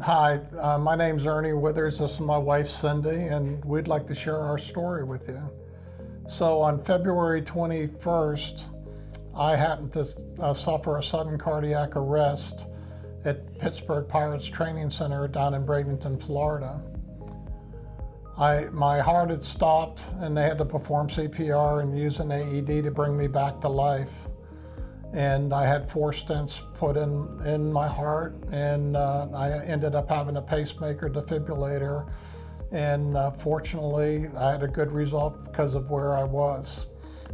Hi, my name's Ernie Withers. This is my wife Cindy, and we'd like to share our story with you. So on February 21st, I happened to suffer a sudden cardiac arrest at Pittsburgh Pirates Training Center down in Bradenton, Florida. My heart had stopped, and they had to perform CPR and use an AED to bring me back to life. And I had 4 stents put in my heart, and I ended up having a pacemaker defibrillator. And fortunately, I had a good result because of where I was.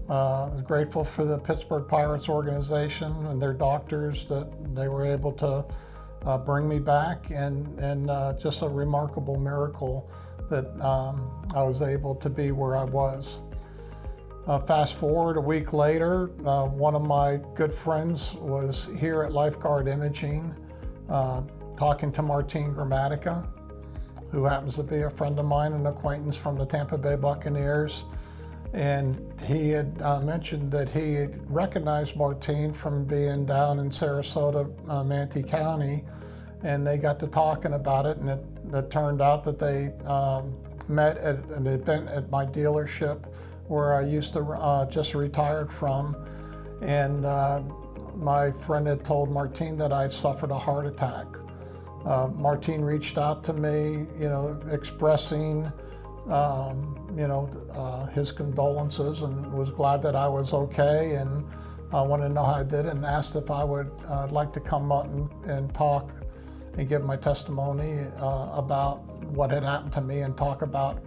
I was grateful for the Pittsburgh Pirates organization and their doctors that they were able to bring me back, and just a remarkable miracle that I was able to be where I was. Fast forward a week later, one of my good friends was here at Lifeguard Imaging talking to Martine Gramatica, who happens to be a friend of mine, an acquaintance from the Tampa Bay Buccaneers. And he had mentioned that he had recognized Martine from being down in Sarasota, Manatee County, and they got to talking about it, and it turned out that they met at an event at my dealership where I used to just retired from, and my friend had told Martine that I suffered a heart attack. Martine reached out to me, expressing, his condolences, and was glad that I was okay, and wanted to know how I did, and asked if I would like to come up and talk and give my testimony about what had happened to me, and talk about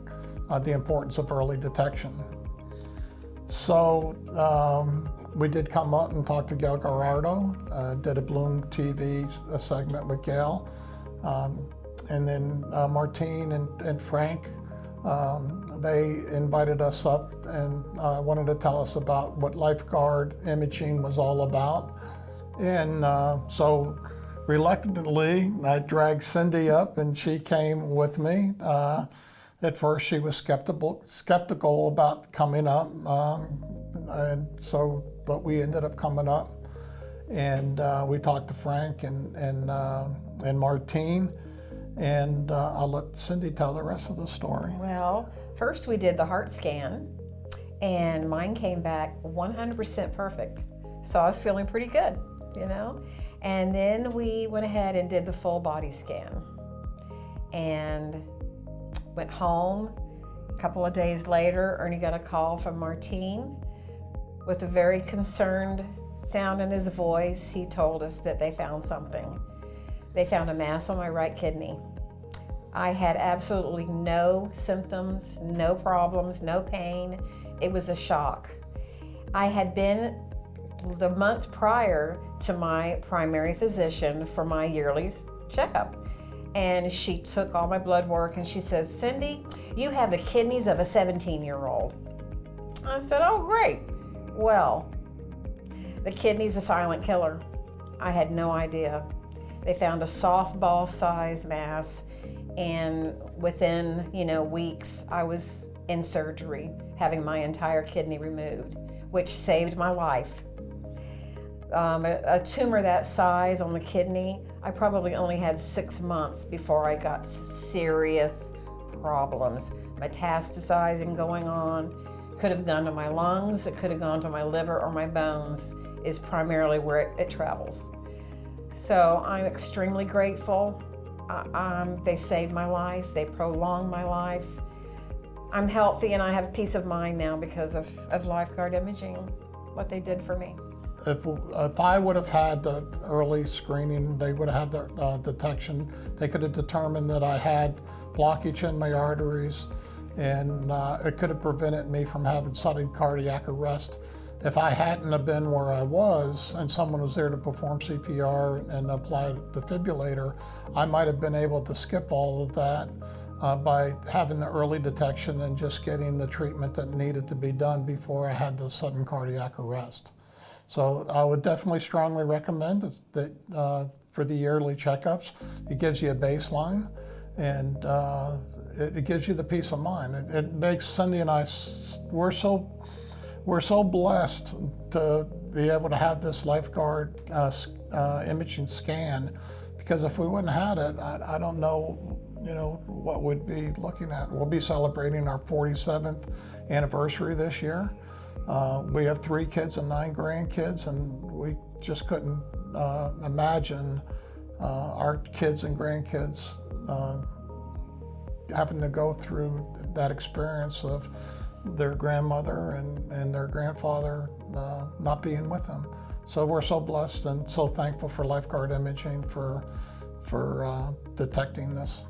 the importance of early detection. So we did come up and talk to Gail Gerardo, did a Bloom TV segment with Gail, and then Martine and Frank, they invited us up and wanted to tell us about what Lifeguard Imaging was all about. And so reluctantly, I dragged Cindy up, and she came with me. At first, she was skeptical about coming up, but we ended up coming up, and we talked to Frank and Martine, and I'll let Cindy tell the rest of the story. Well, first we did the heart scan, and mine came back 100% perfect, so I was feeling pretty good, And then we went ahead and did the full body scan, and went home. A couple of days later, Ernie got a call from Martine with a very concerned sound in his voice. He told us that they found something. They found a mass on my right kidney. I had absolutely no symptoms, no problems, no pain. It was a shock. I had been the month prior to my primary physician for my yearly checkup. And she took all my blood work, and she said, "Cindy, you have the kidneys of a 17-year-old. I said, "Oh, great." Well, the kidney's a silent killer. I had no idea. They found a softball-sized mass, and within, weeks, I was in surgery, having my entire kidney removed, which saved my life. A tumor that size on the kidney, I probably only had 6 months before I got serious problems. Metastasizing going on. Could have gone to my lungs, it could have gone to my liver or my bones, is primarily where it travels. So I'm extremely grateful. They saved my life, they prolonged my life. I'm healthy, and I have peace of mind now because of Lifeguard Imaging, what they did for me. If I would have had the early screening, they would have had the detection. They could have determined that I had blockage in my arteries, and it could have prevented me from having sudden cardiac arrest. If I hadn't have been where I was, and someone was there to perform CPR and apply a defibrillator, I might have been able to skip all of that by having the early detection and just getting the treatment that needed to be done before I had the sudden cardiac arrest. So I would definitely strongly recommend that for the yearly checkups. It gives you a baseline, and it gives you the peace of mind. It makes Cindy and I, we're so blessed to be able to have this Lifeguard imaging scan, because if we wouldn't have had it, I don't know, what we'd be looking at. We'll be celebrating our 47th anniversary this year. We have 3 kids and 9 grandkids, and we just couldn't imagine our kids and grandkids having to go through that experience of their grandmother and their grandfather not being with them. So we're so blessed and so thankful for Lifeguard Imaging for detecting this.